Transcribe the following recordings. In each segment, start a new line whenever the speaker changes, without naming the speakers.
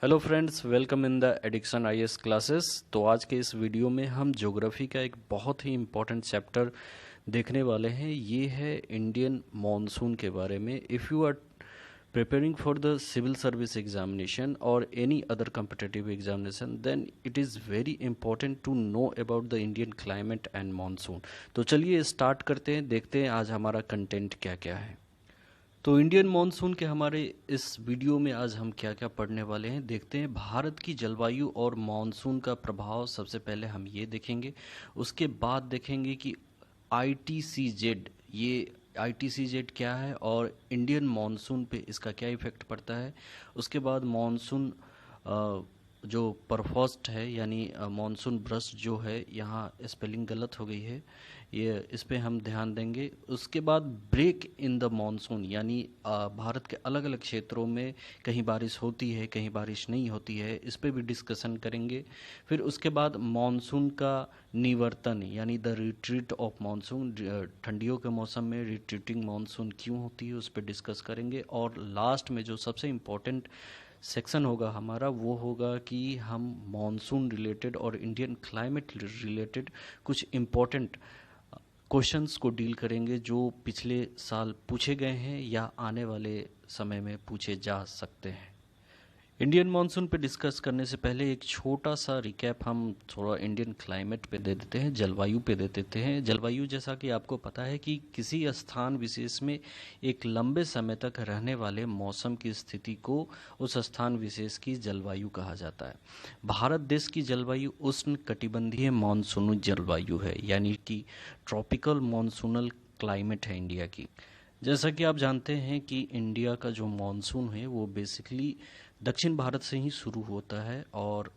Hello friends, welcome in the addiction IAS classes. तो आज के इस वीडियो में हम ज्योग्राफी का एक बहुत ही इम्पोर्टेंट चैप्टर देखने वाले हैं। ये है इंडियन मॉनसून के बारे में। If you are preparing for the civil service examination or any other competitive examination, then it is very important to know about the Indian climate and monsoon। तो चलिए स्टार्ट करते हैं, देखते हैं आज हमारा कंटेंट क्या क्या है। तो इंडियन मॉनसून के हमारे इस वीडियो में आज हम क्या क्या पढ़ने वाले हैं, देखते हैं। भारत की जलवायु और मॉनसून का प्रभाव सबसे पहले हम ये देखेंगे। उसके बाद देखेंगे कि ITCZ, ये ITCZ क्या है और इंडियन मॉनसून पे इसका क्या इफ़ेक्ट पड़ता है। उसके बाद मॉनसून जो परफॉस्ट है यानी मॉनसून ब्रश जो है, यहाँ स्पेलिंग गलत हो गई है, ये इस पे हम ध्यान देंगे। उसके बाद ब्रेक इन द मॉनसून, यानी भारत के अलग अलग क्षेत्रों में कहीं बारिश होती है कहीं बारिश नहीं होती है, इस पे भी डिस्कशन करेंगे। फिर उसके बाद मॉनसून का निवर्तन यानी द रिट्रीट ऑफ मॉनसून, ठंडियों के मौसम में रिट्रीटिंग मॉनसून क्यों होती है उस पर डिस्कस करेंगे। और लास्ट में जो सबसे इम्पोर्टेंट सेक्शन होगा हमारा, वो होगा कि हम मॉनसून रिलेटेड और इंडियन क्लाइमेट रिलेटेड कुछ इम्पोर्टेंट क्वेश्चंस को डील करेंगे जो पिछले साल पूछे गए हैं या आने वाले समय में पूछे जा सकते हैं। इंडियन मॉनसून पे डिस्कस करने से पहले एक छोटा सा रिकैप हम थोड़ा इंडियन क्लाइमेट पे दे देते हैं, जलवायु पे दे देते हैं। जलवायु, जैसा कि आपको पता है कि किसी स्थान विशेष में एक लंबे समय तक रहने वाले मौसम की स्थिति को उस स्थान विशेष की जलवायु कहा जाता है। भारत देश की जलवायु उष्ण कटिबंधीय मानसूनी जलवायु है, यानी कि ट्रॉपिकल मानसूनल क्लाइमेट है इंडिया की। जैसा कि आप जानते हैं कि इंडिया का जो मॉनसून है वो बेसिकली दक्षिण भारत से ही शुरू होता है और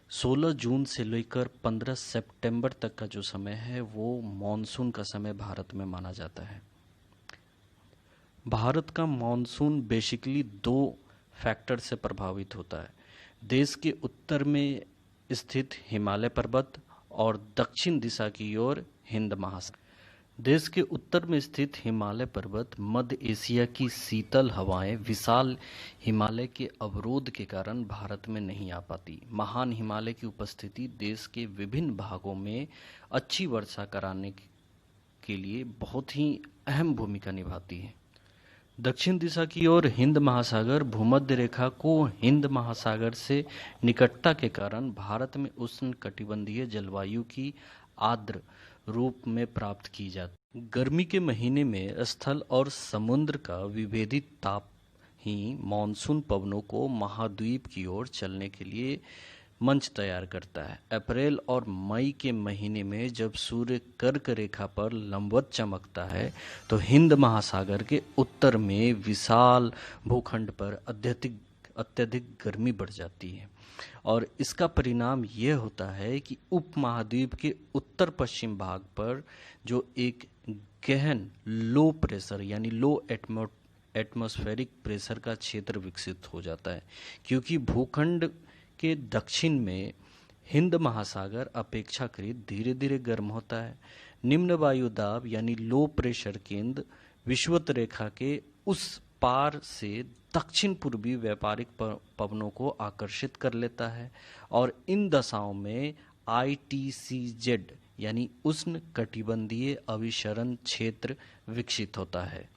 16 जून से लेकर 15 सितंबर तक का जो समय है वो मॉनसून का समय भारत में माना जाता है। भारत का मॉनसून बेसिकली दो फैक्टर से प्रभावित होता है। देश के उत्तर में स्थित हिमालय पर्वत और दक्षिण दिशा की ओर हिंद महासागर। देश के उत्तर में स्थित हिमालय पर्वत मध्य एशिया की शीतल हवाएं विशाल हिमालय के अवरोध के कारण भारत में नहीं आ पाती। महान हिमालय की उपस्थिति देश के विभिन्न भागों में अच्छी वर्षा कराने के लिए बहुत ही अहम भूमिका निभाती है। दक्षिण दिशा की ओर हिंद महासागर भूमध्य रेखा को हिंद महासागर से निकटता के कारण भारत में उष्ण कटिबंधीय जलवायु की आर्द्र रूप में प्राप्त की जाती। गर्मी के महीने में स्थल और समुद्र का विभेदित ताप ही मानसून पवनों को महाद्वीप की ओर चलने के लिए मंच तैयार करता है। अप्रैल और मई के महीने में जब सूर्य कर्क रेखा पर लंबवत चमकता है तो हिंद महासागर के उत्तर में विशाल भूखंड पर अत्यधिक गर्मी बढ़ जाती है और इसका परिणाम यह होता है कि उपमहाद्वीप के उत्तर पश्चिम भाग पर जो एक गहन लो प्रेशर यानी लो एटमॉस्फेरिक प्रेशर का क्षेत्र विकसित हो जाता है, क्योंकि भूखंड के दक्षिण में हिंद महासागर अपेक्षाकृत धीरे धीरे गर्म होता है। निम्न वायु दाब यानी लो प्रेशर केंद्र विषुवत रेखा के उस पार से दक्षिण पूर्वी व्यापारिक पवनों को आकर्षित कर लेता है और इन दशाओं में ITCZ यानी उष्ण कटिबंधीय अभिसरण क्षेत्र विकसित होता है।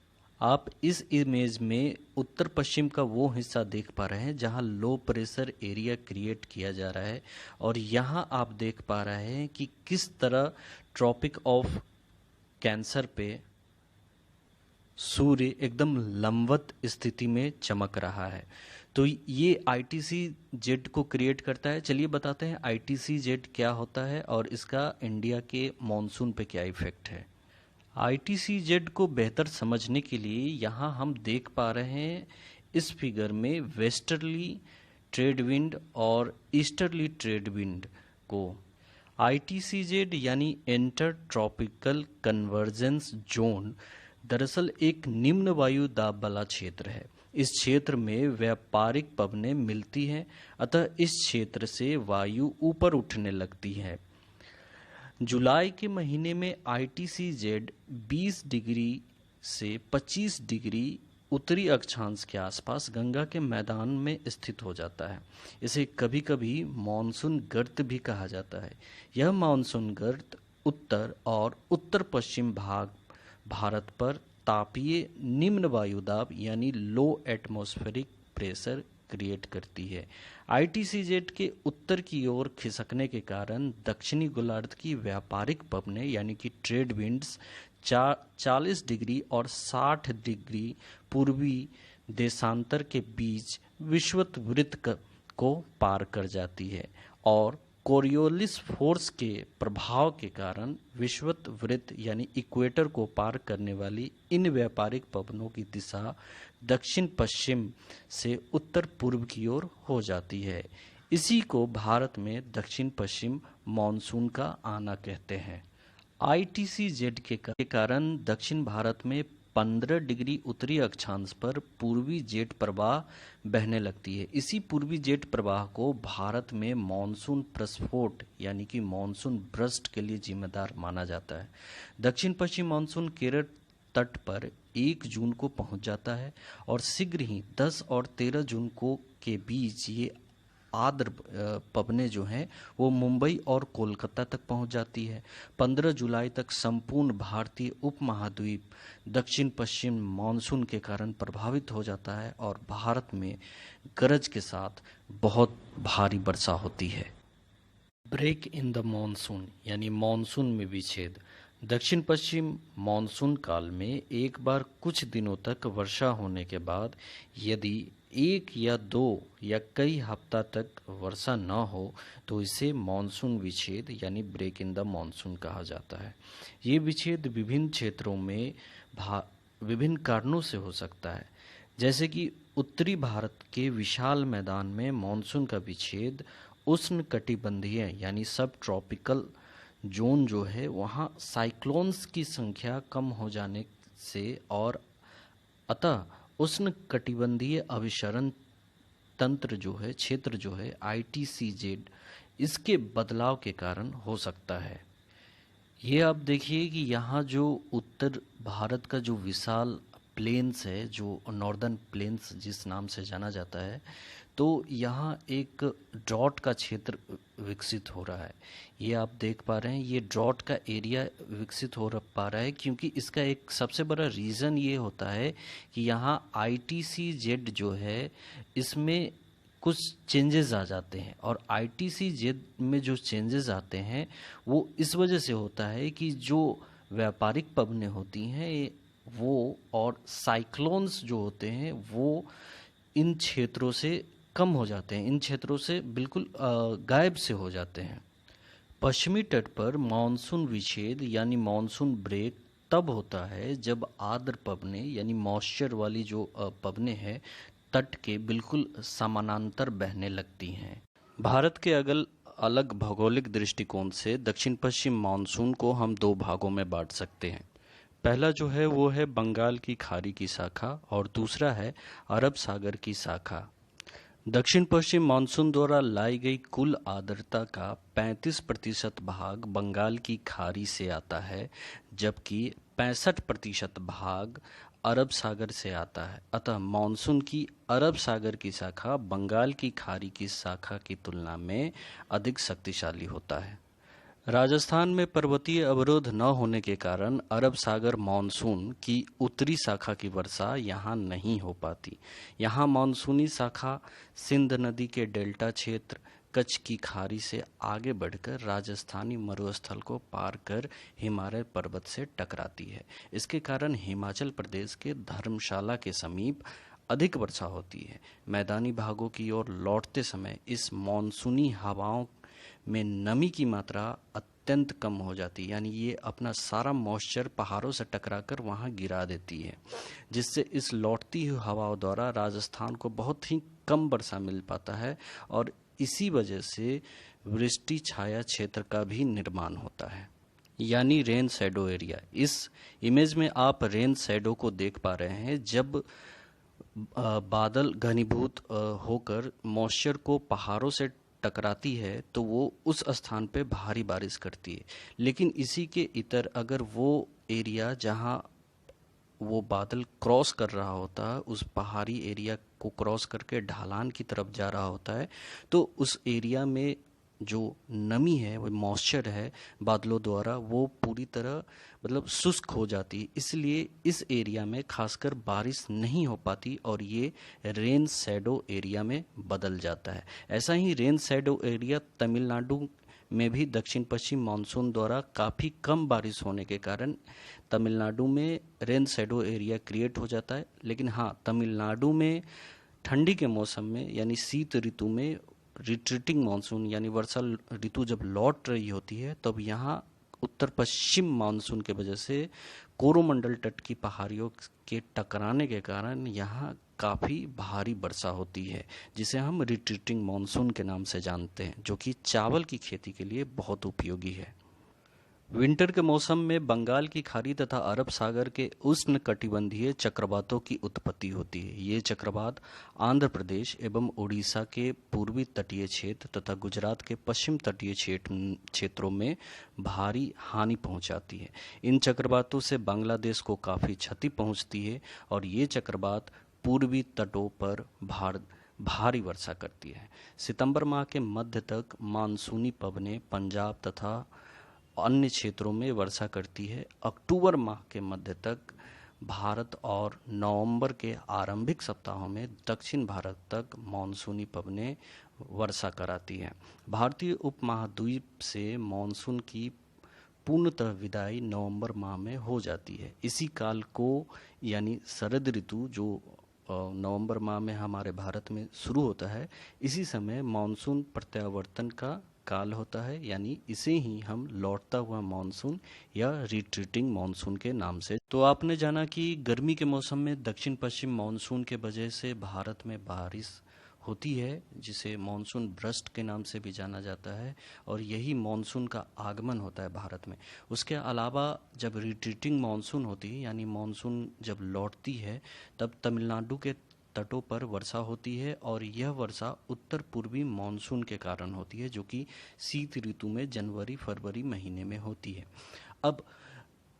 आप इस इमेज में उत्तर पश्चिम का वो हिस्सा देख पा रहे हैं जहां लो प्रेशर एरिया क्रिएट किया जा रहा है और यहां आप देख पा रहे हैं कि किस तरह ट्रॉपिक ऑफ कैंसर पे सूर्य एकदम लंबवत स्थिति में चमक रहा है। तो ये ITCZ को क्रिएट करता है। चलिए बताते हैं ITCZ क्या होता है और इसका इंडिया के मॉनसून पे क्या इफेक्ट है। ITCZ को बेहतर समझने के लिए यहाँ हम देख पा रहे हैं इस फिगर में वेस्टर्ली ट्रेड विंड और ईस्टर्ली ट्रेड विंड को। ITCZ यानी इंटर ट्रॉपिकल कन्वर्जेंस जोन दरअसल एक निम्न वायु दाब वाला क्षेत्र है। इस क्षेत्र में व्यापारिक पवनें मिलती हैं, अतः इस क्षेत्र से वायु ऊपर उठने लगती है। जुलाई के महीने में ITCZ 20 डिग्री से 25 डिग्री उत्तरी अक्षांश के आसपास गंगा के मैदान में स्थित हो जाता है। इसे कभी कभी मानसून गर्त भी कहा जाता है। यह मानसून गर्त उत्तर और उत्तर पश्चिम भाग भारत पर तापीय निम्न वायुदाब यानी लो एटमॉस्फेरिक प्रेशर क्रिएट करती है। आईटीसीजेड के उत्तर की ओर खिसकने के कारण दक्षिणी गोलार्ध की व्यापारिक पवनें यानी कि ट्रेड विंड्स 40 डिग्री और 60 डिग्री पूर्वी देशांतर के बीच विषुवत वृत्त को पार कर जाती है और कोरियोलिस फोर्स के प्रभाव के कारण विषुवत वृत्त यानी इक्वेटर को पार करने वाली इन व्यापारिक पवनों की दिशा दक्षिण पश्चिम से उत्तर पूर्व की ओर हो जाती है। इसी को भारत में दक्षिण पश्चिम मानसून का आना कहते हैं। आईटीसीजेड के कारण दक्षिण भारत में 15 डिग्री उत्तरी अक्षांश पर पूर्वी जेट प्रवाह बहने लगती है। इसी पूर्वी जेट प्रवाह को भारत में मानसून प्रस्फोट यानी कि मानसून ब्रस्ट के लिए जिम्मेदार माना जाता है। दक्षिण पश्चिम मानसून केरल तट पर 1 जून को पहुंच जाता है और शीघ्र ही 10 और 13 जून को के बीच ये आर्द्र पवनें जो हैं वो मुंबई और कोलकाता तक पहुंच जाती है। 15 जुलाई तक संपूर्ण भारतीय उपमहाद्वीप दक्षिण पश्चिम मानसून के कारण प्रभावित हो जाता है और भारत में गरज के साथ बहुत भारी वर्षा होती है। ब्रेक इन द मानसून यानी मानसून में विच्छेद। दक्षिण पश्चिम मानसून काल में एक बार कुछ दिनों तक वर्षा होने के बाद यदि 1 या 2 या कई हफ्ता तक वर्षा न हो तो इसे मानसून विच्छेद यानी ब्रेक इन द मानसून कहा जाता है। ये विच्छेद विभिन्न क्षेत्रों में विभिन्न कारणों से हो सकता है, जैसे कि उत्तरी भारत के विशाल मैदान में मानसून का विच्छेद उष्ण कटिबंधीय यानी सब ट्रॉपिकल जोन जो है वहाँ साइक्लोन्स की संख्या कम हो जाने से और अतः उष्ण कटिबंधीय अभिसरण तंत्र जो है क्षेत्र जो है आईटीसीजेड इसके बदलाव के कारण हो सकता है। ये आप देखिए कि यहाँ जो उत्तर भारत का जो विशाल प्लेन्स है, जो नॉर्दर्न प्लेन्स जिस नाम से जाना जाता है, तो यहाँ एक ड्रॉट का क्षेत्र विकसित हो रहा है। ये आप देख पा रहे हैं, ये ड्रॉट का एरिया विकसित हो पा रहा है क्योंकि इसका एक सबसे बड़ा रीज़न ये होता है कि यहाँ आईटीसीजेड जो है इसमें कुछ चेंजेस आ जाते हैं और आईटीसीजेड में जो चेंजेस आते हैं वो इस वजह से होता है कि जो व्यापारिक पवनें होती हैं वो और साइक्लोन्स जो होते हैं वो इन क्षेत्रों से कम हो जाते हैं, इन क्षेत्रों से बिल्कुल गायब से हो जाते हैं। पश्चिमी तट पर मानसून विच्छेद यानी मानसून ब्रेक तब होता है जब आर्द्र पवनें यानी मॉइस्चर वाली जो पवनें हैं तट के बिल्कुल समानांतर बहने लगती हैं। भारत के अलग भौगोलिक दृष्टिकोण से दक्षिण पश्चिम मानसून को हम 2 भागों में बांट सकते हैं। पहला जो है वो है बंगाल की खाड़ी की शाखा और दूसरा है अरब सागर की शाखा। दक्षिण पश्चिम मानसून द्वारा लाई गई कुल आर्द्रता का 35% भाग बंगाल की खाड़ी से आता है, जबकि 65% भाग अरब सागर से आता है। अतः मानसून की अरब सागर की शाखा बंगाल की खाड़ी की शाखा की तुलना में अधिक शक्तिशाली होता है। राजस्थान में पर्वतीय अवरोध न होने के कारण अरब सागर मानसून की उत्तरी शाखा की वर्षा यहाँ नहीं हो पाती। यहाँ मानसूनी शाखा सिंध नदी के डेल्टा क्षेत्र कच्छ की खाड़ी से आगे बढ़कर राजस्थानी मरुस्थल को पार कर हिमालय पर्वत से टकराती है। इसके कारण हिमाचल प्रदेश के धर्मशाला के समीप अधिक वर्षा होती है। मैदानी भागों की ओर लौटते समय इस मानसूनी हवाओं में नमी की मात्रा अत्यंत कम हो जाती है, यानी ये अपना सारा मॉइस्चर पहाड़ों से टकराकर वहाँ गिरा देती है, जिससे इस लौटती हुई हवाओं द्वारा राजस्थान को बहुत ही कम वर्षा मिल पाता है और इसी वजह से वृष्टि छाया क्षेत्र का भी निर्माण होता है, यानी रेन शैडो एरिया। इस इमेज में आप रेन शैडो को देख पा रहे हैं। जब बादल घनीभूत होकर मॉइस्चर को पहाड़ों से टकराती है तो वो उस स्थान पे भारी बारिश करती है, लेकिन इसी के इतर अगर वो एरिया जहाँ वो बादल क्रॉस कर रहा होता है, उस पहाड़ी एरिया को क्रॉस करके ढलान की तरफ जा रहा होता है, तो उस एरिया में जो नमी है, वो मॉइस्चर है बादलों द्वारा, वो पूरी तरह मतलब शुष्क हो जाती है। इसलिए इस एरिया में खासकर बारिश नहीं हो पाती और ये रेन शैडो एरिया में बदल जाता है। ऐसा ही रेन शैडो एरिया तमिलनाडु में भी दक्षिण पश्चिम मानसून द्वारा काफ़ी कम बारिश होने के कारण तमिलनाडु में रेन शैडो एरिया क्रिएट हो जाता है। लेकिन हाँ, तमिलनाडु में ठंडी के मौसम में यानी शीत ऋतु में रिट्रीटिंग मानसून यानी वर्षा ऋतु जब लौट रही होती है, तब यहाँ उत्तर पश्चिम मानसून के वजह से कोरोमंडल तट की पहाड़ियों के टकराने के कारण यहाँ काफ़ी भारी वर्षा होती है, जिसे हम रिट्रीटिंग मानसून के नाम से जानते हैं, जो कि चावल की खेती के लिए बहुत उपयोगी है। विंटर के मौसम में बंगाल की खाड़ी तथा अरब सागर के उष्णकटिबंधीय चक्रवातों की उत्पत्ति होती है। ये चक्रवात आंध्र प्रदेश एवं उड़ीसा के पूर्वी तटीय क्षेत्र तथा गुजरात के पश्चिम तटीय क्षेत्रों में भारी हानि पहुंचाती है। इन चक्रवातों से बांग्लादेश को काफ़ी क्षति पहुंचती है और ये चक्रवात पूर्वी तटों पर भारी वर्षा करती है। सितंबर माह के मध्य तक मानसूनी पवनें पंजाब तथा अन्य क्षेत्रों में वर्षा करती है। अक्टूबर माह के मध्य तक भारत और नवंबर के आरंभिक सप्ताहों में दक्षिण भारत तक मानसूनी पवनें वर्षा कराती हैं। भारतीय उपमहाद्वीप से मानसून की पूर्णतः विदाई नवंबर माह में हो जाती है। इसी काल को यानी शरद ऋतु जो नवंबर माह में हमारे भारत में शुरू होता है, इसी समय मानसून प्रत्यावर्तन का काल होता है, यानी इसे ही हम लौटता हुआ मानसून या रिट्रीटिंग मानसून के नाम से। तो आपने जाना कि गर्मी के मौसम में दक्षिण पश्चिम मानसून के वजह से भारत में बारिश होती है, जिसे मानसून ब्रस्ट के नाम से भी जाना जाता है, और यही मानसून का आगमन होता है भारत में। उसके अलावा जब रिट्रीटिंग मानसून होती है यानी मानसून जब लौटती है, तब तमिलनाडु के तटों पर वर्षा होती है और यह वर्षा उत्तर पूर्वी मानसून के कारण होती है, जो कि शीत ऋतु में जनवरी फरवरी महीने में होती है। अब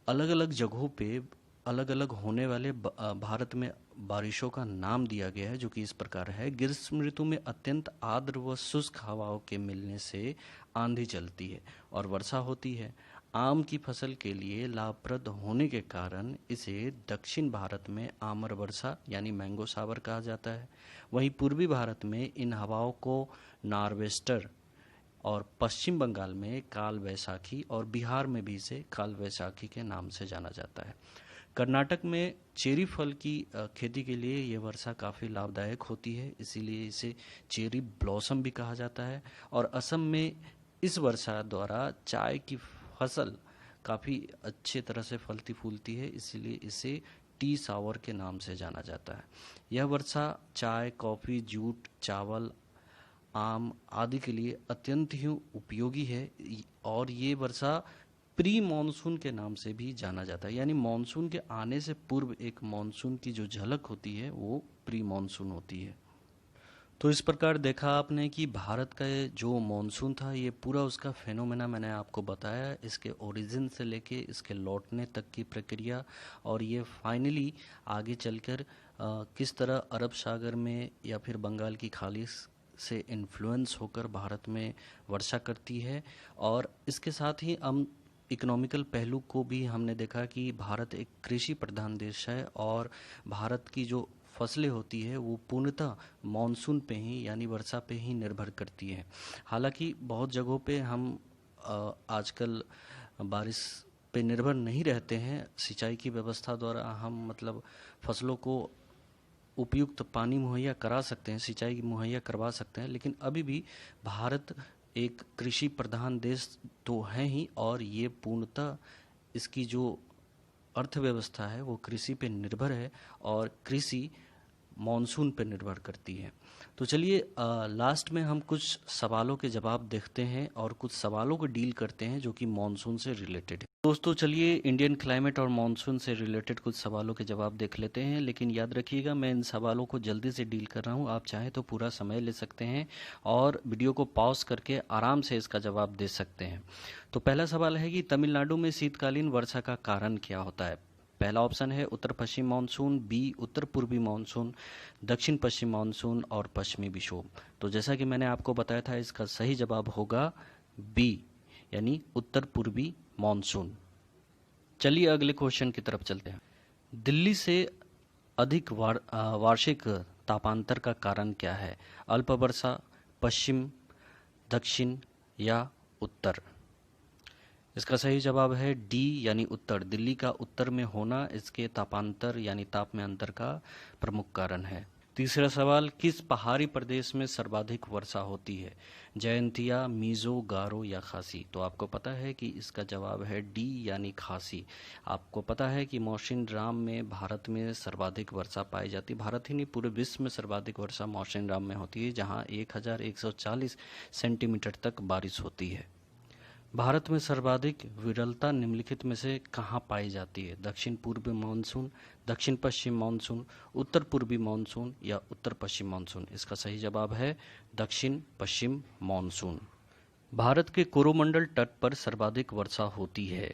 अलग अलग जगहों पे अलग अलग होने वाले भारत में बारिशों का नाम दिया गया है, जो कि इस प्रकार है। ग्रीष्म ऋतु में अत्यंत आर्द्र व शुष्क हवाओं के मिलने से आंधी चलती है और वर्षा होती है। आम की फसल के लिए लाभप्रद होने के कारण इसे दक्षिण भारत में आमर वर्षा यानी मैंगो शावर कहा जाता है। वहीं पूर्वी भारत में इन हवाओं को नार्वेस्टर और पश्चिम बंगाल में काल वैसाखी और बिहार में भी इसे काल वैसाखी के नाम से जाना जाता है। कर्नाटक में चेरी फल की खेती के लिए ये वर्षा काफ़ी लाभदायक होती है, इसीलिए इसे चेरी ब्लॉसम भी कहा जाता है। और असम में इस वर्षा द्वारा चाय की फसल काफ़ी अच्छे तरह से फलती फूलती है, इसीलिए इसे टी सावर के नाम से जाना जाता है। यह वर्षा चाय, कॉफ़ी, जूट, चावल, आम आदि के लिए अत्यंत ही उपयोगी है और ये वर्षा प्री मानसून के नाम से भी जाना जाता है, यानी मानसून के आने से पूर्व एक मानसून की जो झलक होती है वो प्री मानसून होती है। तो इस प्रकार देखा आपने कि भारत का जो मानसून था, ये पूरा उसका फेनोमेना मैंने आपको बताया, इसके ओरिजिन से लेके इसके लौटने तक की प्रक्रिया, और ये फाइनली आगे चलकर किस तरह अरब सागर में या फिर बंगाल की खाड़ी से इन्फ्लुएंस होकर भारत में वर्षा करती है। और इसके साथ ही हम इकोनॉमिकल पहलू को भी हमने देखा कि भारत एक कृषि प्रधान देश है और भारत की जो फसलें होती है वो पूर्णतः मानसून पे ही यानी वर्षा पे ही निर्भर करती है। हालांकि बहुत जगहों पे हम आजकल बारिश पे निर्भर नहीं रहते हैं, सिंचाई की व्यवस्था द्वारा हम मतलब फसलों को उपयुक्त पानी मुहैया करा सकते हैं, सिंचाई मुहैया करवा सकते हैं, लेकिन अभी भी भारत एक कृषि प्रधान देश तो है ही, और ये पूर्णतः इसकी जो अर्थव्यवस्था है वो कृषि पे निर्भर है और कृषि मानसून पे निर्भर करती है। तो चलिए लास्ट में हम कुछ सवालों के जवाब देखते हैं और कुछ सवालों को डील करते हैं जो कि मानसून से रिलेटेड है। दोस्तों चलिए इंडियन क्लाइमेट और मानसून से रिलेटेड कुछ सवालों के जवाब देख लेते हैं, लेकिन याद रखिएगा मैं इन सवालों को जल्दी से डील कर रहा हूँ, आप चाहें तो पूरा समय ले सकते हैं और वीडियो को पॉज करके आराम से इसका जवाब दे सकते हैं। तो पहला सवाल है कि तमिलनाडु में शीतकालीन वर्षा का कारण क्या होता है। पहला ऑप्शन है उत्तर पश्चिम मानसून, बी उत्तर पूर्वी मानसून, दक्षिण पश्चिम मानसून और पश्चिमी विक्षोभ। तो जैसा कि मैंने आपको बताया था, इसका सही जवाब होगा बी यानी उत्तर पूर्वी मानसून। चलिए अगले क्वेश्चन की तरफ चलते हैं। दिल्ली से अधिक वार्षिक तापांतर का कारण क्या है? अल्प वर्षा, पश्चिम, दक्षिण या उत्तर? इसका सही जवाब है डी यानी उत्तर। दिल्ली का उत्तर में होना इसके तापांतर यानी ताप में अंतर का प्रमुख कारण है। तीसरा सवाल, किस पहाड़ी प्रदेश में सर्वाधिक वर्षा होती है? जयंतिया, मिजो, गारो या खासी? तो आपको पता है कि इसका जवाब है डी यानी खासी। आपको पता है कि मौसिनराम में भारत में सर्वाधिक वर्षा पाई जाती है। भारत ही नहीं, पूरे विश्व में सर्वाधिक वर्षा मौसिनराम में होती है, जहां 1140 सेंटीमीटर तक बारिश होती है। भारत में सर्वाधिक विरलता निम्नलिखित में से कहाँ पाई जाती है? दक्षिण पूर्वी मानसून, दक्षिण पश्चिम मानसून, उत्तर पूर्वी मानसून या उत्तर पश्चिम मानसून? इसका सही जवाब है दक्षिण पश्चिम मानसून। भारत के कोरोमंडल तट पर सर्वाधिक वर्षा होती है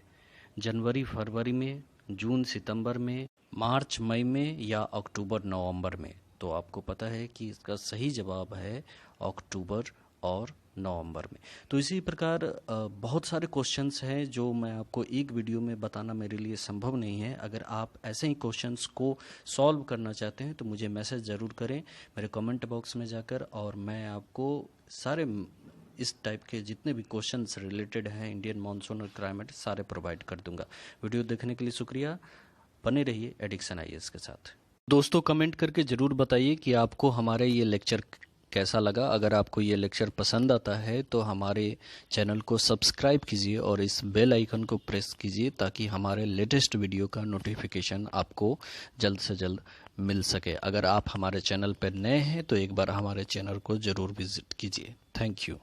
जनवरी फरवरी में, जून सितंबर में, मार्च मई में या अक्टूबर नवंबर में? तो आपको पता है कि इसका सही जवाब है अक्टूबर और नवंबर में। तो इसी प्रकार बहुत सारे क्वेश्चंस हैं जो मैं आपको एक वीडियो में बताना मेरे लिए संभव नहीं है। अगर आप ऐसे ही क्वेश्चंस को सॉल्व करना चाहते हैं तो मुझे मैसेज ज़रूर करें मेरे कमेंट बॉक्स में जाकर, और मैं आपको सारे इस टाइप के जितने भी क्वेश्चंस रिलेटेड हैं इंडियन मानसून और क्लाइमेट सारे प्रोवाइड कर दूंगा। वीडियो देखने के लिए शुक्रिया। बने रहिए एडिक्शन आईएएस के साथ। दोस्तों, कमेंट करके ज़रूर बताइए कि आपको हमारे ये लेक्चर कैसा लगा। अगर आपको ये लेक्चर पसंद आता है तो हमारे चैनल को सब्सक्राइब कीजिए और इस बेल आइकन को प्रेस कीजिए ताकि हमारे लेटेस्ट वीडियो का नोटिफिकेशन आपको जल्द से जल्द मिल सके। अगर आप हमारे चैनल पर नए हैं तो एक बार हमारे चैनल को ज़रूर विजिट कीजिए। Thank you.